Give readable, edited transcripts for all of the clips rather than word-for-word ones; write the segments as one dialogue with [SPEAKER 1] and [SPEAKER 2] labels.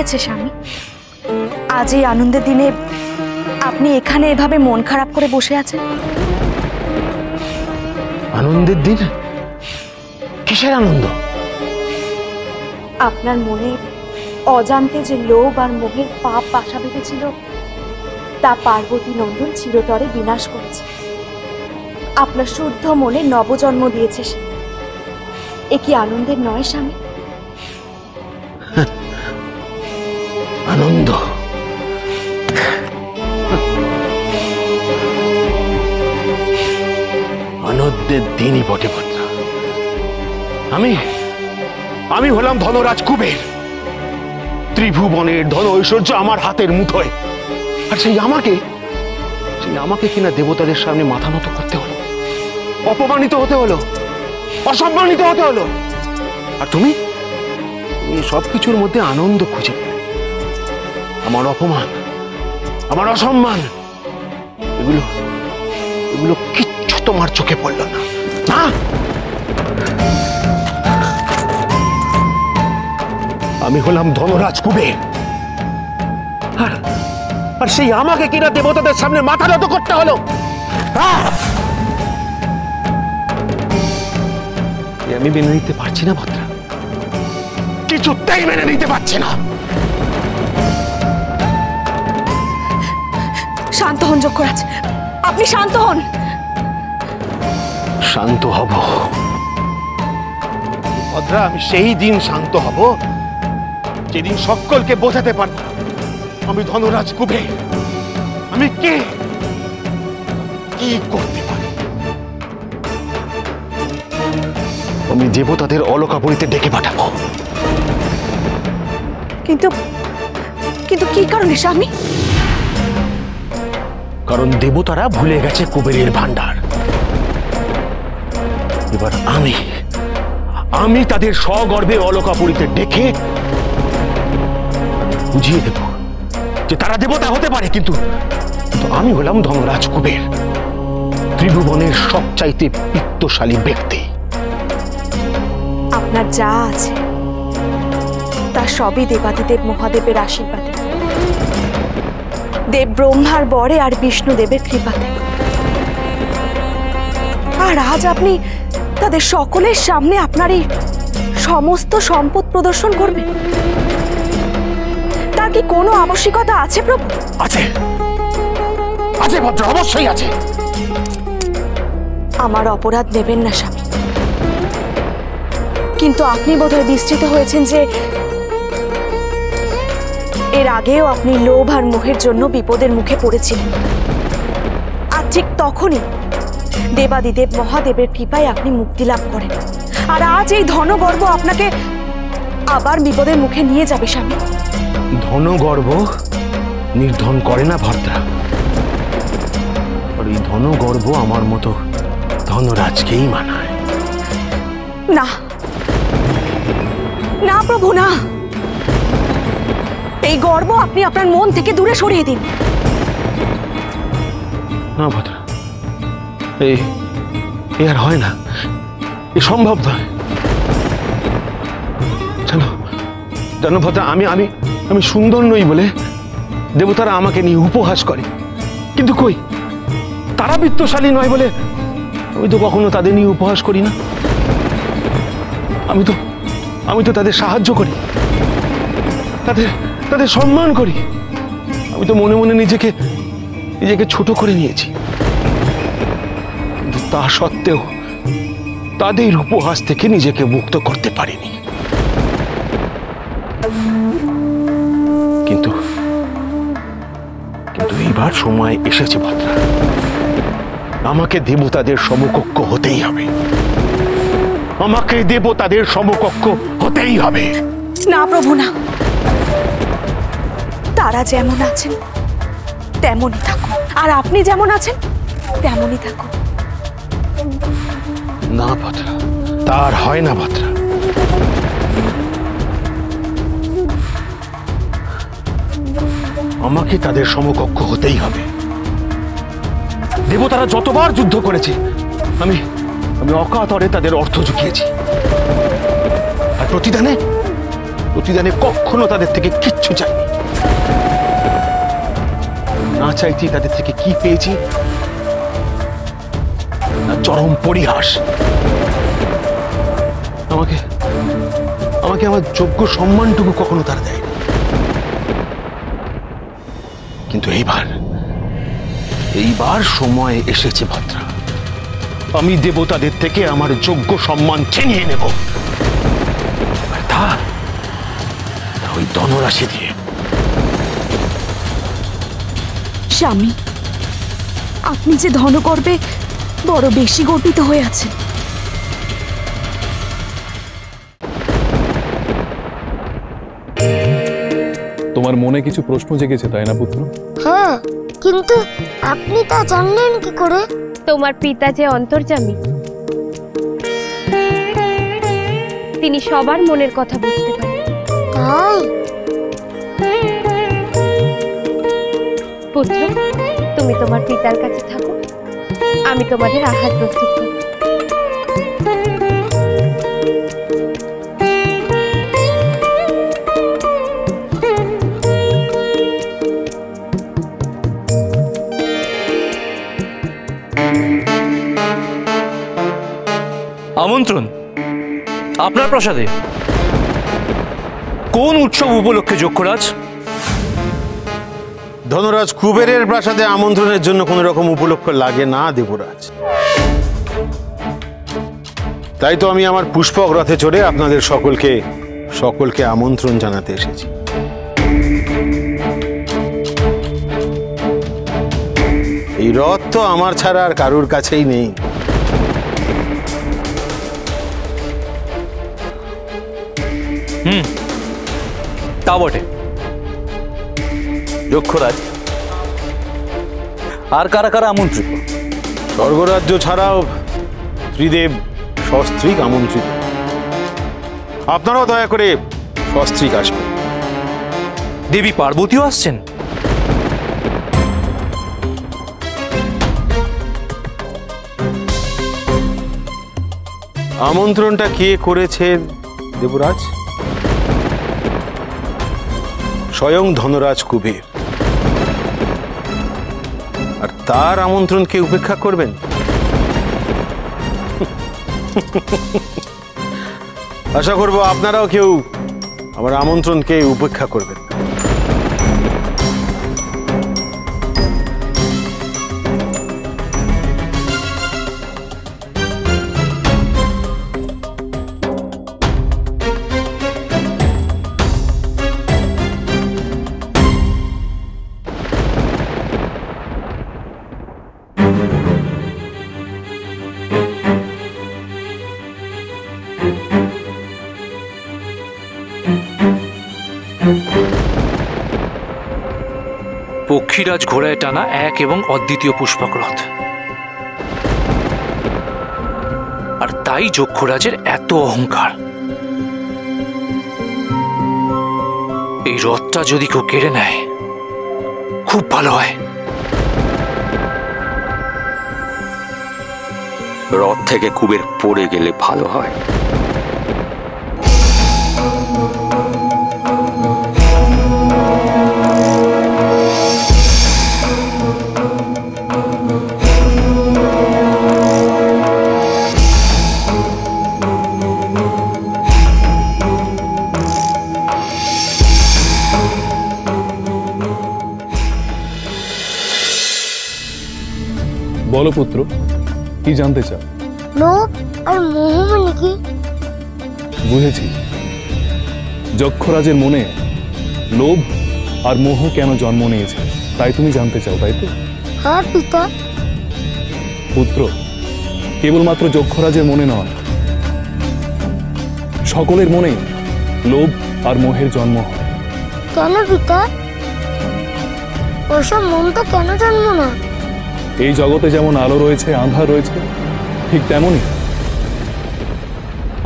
[SPEAKER 1] হয়েছে স্বামী? আজ এই আনন্দের দিনে আপনি এখানে এভাবে মন খারাপ করে বসে আছেন?
[SPEAKER 2] আনন্দের দিন? কিসের আনন্দ?
[SPEAKER 1] আপনার মনে অজান্তে যে লোভ আর মোহের পাপ বাসা বেঁধেছিল তা পার্বতী নন্দন চিরতরে বিনাশ করেছে। আপনার শুদ্ধ মনে নবজন্ম দিয়েছে সে। এ কি আনন্দের নয় স্বামী?
[SPEAKER 2] আনন্দ? আনন্দের দিনই বটে ভদ্রা। আমি হলাম ধনরাজ কুবের। ত্রিভুবনের ধন ঐশ্বর্য আমার হাতের মুঠোয়। আর সেই আমাকে কিনা দেবতাদের সামনে মাথা নত করতে হলো, অপমানিত হতে হলো, অসম্মানিত হতে হলো। আর তুমি সবকিছুর মধ্যে আনন্দ খুঁজে পেলে। আমার অপমান, আমার অসম্মান, এগুলো কিচ্ছু তোমার চোখে পড়ল না। আমি হলাম ধনরাজ কুবের, আর সেই আমাকে কিনা দেবতাদের সামনে মাথা নত করতে হলো। আমি মেনে নিতে পারছি না ভদ্রা, কিছুতেই মেনে নিতে পারছি না।
[SPEAKER 1] শান্ত হন যক্ষরাজ, আপনি শান্ত হন।
[SPEAKER 2] শান্ত হব ভদ্রা, আমি সেই দিন শান্ত হব যেদিন সকলকে বোঝাতে পারব আমি ধনরাজ কুবের। আমি কে, কি করতে পারি। আমি দেবতাদের অলকাপুরীতে ডেকে পাঠাবো।
[SPEAKER 1] কিন্তু কিন্তু কি কারণে স্বামী?
[SPEAKER 2] কারণ দেবতারা ভুলে গেছে কুবেরের ভান্ডার। এবার আমি তাদের সগর্বে অলকাপুরীতে ডেকে বুঝিয়ে দেব যে তারা দেবতা হতে পারে, কিন্তু আমি হলাম ধনরাজ কুবের, ত্রিভুবনের সবচাইতে বিত্তশালী ব্যক্তি।
[SPEAKER 1] আপনার যা আছে তা সবই দেবাদিদেব মহাদেবের আশীর্বাদে, দেব ব্রহ্মার বরে আর বিষ্ণুদেবের কৃপাতে। আর আজ আপনি তাদের সকলের সামনে আপনার এই সমস্ত সম্পদ প্রদর্শন করবেন? তার কি কোনো আবশ্যিকতা আছে প্রভু?
[SPEAKER 2] আছে, আছে ভদ্র, অবশ্যই আছে।
[SPEAKER 1] আমার অপরাধ নেবেন না স্বামী, কিন্তু আপনি বোধহয় বিস্তৃত হয়েছেন যে এর আগেও আপনি লোভ আর মোহের জন্য বিপদের মুখে পড়েছিলেন। আর ঠিক তখনই দেবাদিদেব মহাদেবের কৃপায় আপনি মুক্তি লাভ করেন। আর আজ এই ধনগর্ব আপনাকে আবার বিপদের মুখে নিয়ে যাবে স্বামী।
[SPEAKER 2] ধনগর্ব নির্ধন করে না ভদ্রা, আর এই ধনগর্ব আমার মতো ধনরাজকেই মানায়।
[SPEAKER 1] না না প্রভু, না। এই গর্ব আপনি আপনার মন থেকে দূরে সরিয়ে দিন।
[SPEAKER 2] না ভদ্রা, এই আর হয় না, এ সম্ভব নয়। জানো ভদ্রা, আমি সুন্দর নই বলে দেবতারা আমাকে নিয়ে উপহাস করে, কিন্তু কই, তারা বিত্তশালী নয় বলে আমি তো কখনো তাদের নিয়ে উপহাস করি না। আমি তো তাদের সাহায্য করি, তাদের সম্মান করি। আমি তো মনে মনে নিজেকে ছোট করে নিয়েছি, কিন্তু তা সত্ত্বেও তাদের উপহাস থেকে নিজেকে মুক্ত করতে পারিনি। কিন্তু এইবার সময় এসেছে ভদ্রা, আমাকে দেবতাদের সমকক্ষ হতেই হবে। আমাকে দেবতাদের সমকক্ষ হতেই হবে।
[SPEAKER 1] না প্রভু, না। তারা যেমন আছেন তেমনই থাকুন, আর আপনি যেমন আছেন তেমনই থাকুন।
[SPEAKER 2] না ভদ্রা, তার হয় না ভদ্রা। আমাকে তাদের সমকক্ষ হতেই হবে। দেবতারা যতবার যুদ্ধ করেছে আমি অকাতরে তাদের অর্থ জুগিয়েছি, আর প্রতিদানে কখনো তাদের থেকে কিচ্ছু চাইনি। না চাইতেই তাদের থেকে কি পেয়েছি? না চরম পরিহাস। আমাকে আমাকে আমার যোগ্য সম্মানটুকু কখনো তারা দেয়নি। কিন্তু এইবার সময় এসেছে ভাদ্রা, আমি দেবতাদের থেকে আমার যোগ্য সম্মান ছিনিয়ে নেব। আর তা ওই ধনরাশি দিয়ে।
[SPEAKER 1] স্বামী, আপনি যে ধনগর্বে বড় বেশি গর্বিত হয়ে আছেন।
[SPEAKER 3] তোমার মনে কিছু প্রশ্ন জেগেছে, তাই না পুত্র?
[SPEAKER 4] হ্যাঁ, কিন্তু আপনি তা জানলেন কি করে?
[SPEAKER 5] তোমার পিতা যে অন্তর্যামী, তিনি সবার মনের কথা বুঝতে পারেন।
[SPEAKER 4] তাই
[SPEAKER 5] পুত্র, তুমি তোমার পিতার কাছে থাকো, আমি তোমাদের আহার প্রস্তুত করি।
[SPEAKER 6] আমন্ত্রণ আপনার প্রাসাদে। কোন উৎসব উপলক্ষে যক্ষরাজ?
[SPEAKER 2] ধনরাজ কুবেরের প্রাসাদে আমন্ত্রণের জন্য কোন রকম উপলক্ষ লাগে না দেবরাজ। তাই তো আমি আমার পুষ্পক রথে চড়ে আপনাদের সকলকে আমন্ত্রণ জানাতে এসেছি। এই রথ তো আমার ছাড়া আর কারুর কাছেই নেই।
[SPEAKER 6] তা বটে। যক্ষরাজ, আর কারা কারা আমন্ত্রিত?
[SPEAKER 2] স্বর্গরাজ্য ছাড়াও ত্রিদেব সস্ত্রীক আমন্ত্রিত। আপনারাও দয়া করে সস্ত্রীক আসবেন।
[SPEAKER 6] দেবী পার্বতীও আসছেন?
[SPEAKER 2] আমন্ত্রণটা কে করেছেন দেবরাজ? স্বয়ং ধনরাজ কুবের। আর তার আমন্ত্রণকে উপেক্ষা করবেন? আশা করব আপনারাও কেউ আমার আমন্ত্রণকে উপেক্ষা করবেন।
[SPEAKER 6] পক্ষীরাজ ঘোড়ায় টানা এক এবং অদ্বিতীয় পুষ্পক রথ, আর তাই যক্ষরাজের এত অহংকার। এই রথটা যদি কেউ কেড়ে নেয় খুব ভালো হয়।
[SPEAKER 7] রথ থেকে কুবের পড়ে গেলে ভালো হয়।
[SPEAKER 3] বলো পুত্র, কি জানতে চাও?
[SPEAKER 4] লোভ আর মোহ মানে কি?
[SPEAKER 3] বুঝেছি, যক্ষরাজের মনে লোভ আর মোহ কেন জন্ম নিয়েছে তাই তুমি জানতে চাও, তাই তো?
[SPEAKER 4] হ্যাঁ পিতা।
[SPEAKER 3] পুত্র, কেবলমাত্র যক্ষরাজের মনে নয়, সকলের মনেই লোভ আর মোহের জন্ম হয়।
[SPEAKER 4] কেন পিতা? ওসব মন তো কেন জন্ম না?
[SPEAKER 3] এই জগতে যেমন আলো রয়েছে, আঁধার রয়েছে, ঠিক তেমনই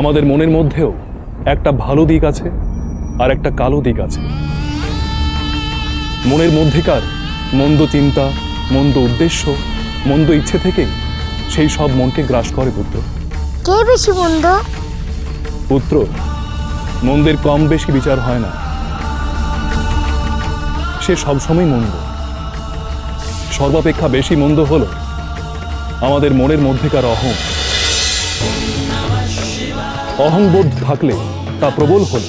[SPEAKER 3] আমাদের মনের মধ্যেও একটা ভালো দিক আছে আর একটা কালো দিক আছে। মনের মধ্যেকার মন্দ চিন্তা, মন্দ উদ্দেশ্য, মন্দ ইচ্ছে থেকে সেই সব মনকে গ্রাস করে পুত্র।
[SPEAKER 4] কে বেশি মন্দ?
[SPEAKER 3] পুত্র, মন্দের কম বেশি বিচার হয় না, সে সবসময় মন্দ। সর্বাপেক্ষা বেশি মন্দ হলো আমাদের মনের মধ্যেকার অহং। অহংবোধ থাকলে তা প্রবল হলে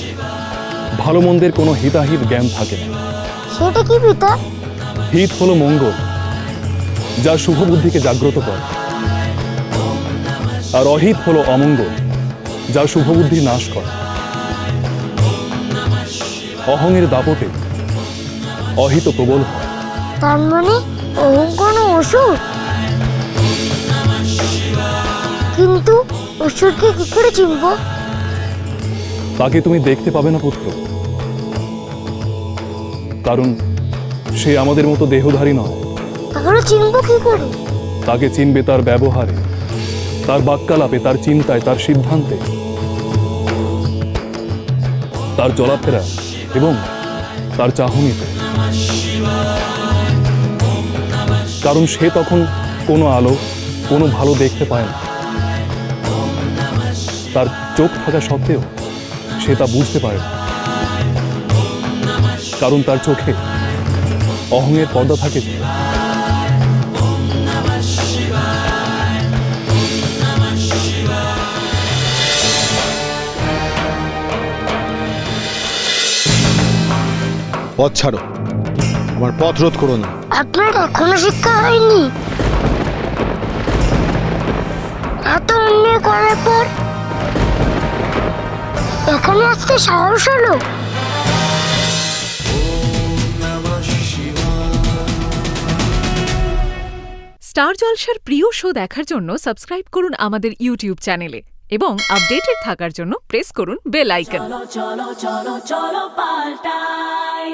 [SPEAKER 3] ভালো মন্দের কোনো হিতাহিত জ্ঞান থাকে না।
[SPEAKER 4] সেটা কি পিতা?
[SPEAKER 3] হিত হলো মঙ্গল, যা শুভ বুদ্ধিকে জাগ্রত করে, আর অহিত হলো অমঙ্গল, যা শুভ বুদ্ধি নাশ করে। অহংয়ের দাপটে অহিত প্রবল হয়।
[SPEAKER 4] তার মানে অহং কোনো অসুর? কিন্তু অসুরকে কি করে চিনবো?
[SPEAKER 3] তাকে তুমি দেখতে পাবে না পুত্র, কারণ সে আমাদের মতো দেহধারী নয়।
[SPEAKER 4] তাহলে চিনবো কি করে?
[SPEAKER 3] তাকে চিনবে তার ব্যবহারে, তার বাক্যালাপে, তার চিন্তায়, তার সিদ্ধান্তে, তার চলাফেরা এবং তার চাহনিতে। কারণ সে তখন কোনো আলো, কোনো ভালো দেখতে পায় না। তার চোখ থাকা সত্ত্বেও সে তা বুঝতে পারে না, কারণ তার চোখে অহংয়ের পর্দা থাকে।
[SPEAKER 2] পথ ছাড়ো, আমার পথ রোধ করো না।
[SPEAKER 4] আপনার এখনো শিক্ষা হয়নি? এত অন্যায় করার পর এখানে আসতে সাহস হলো?
[SPEAKER 8] স্টার জলসার প্রিয় শো দেখার জন্য সাবস্ক্রাইব করুন আমাদের ইউটিউব চ্যানেলে এবং আপডেটেড থাকার জন্য প্রেস করুন বেল আইকন।
[SPEAKER 9] চলো চলো চলো চলো পাল্টাই।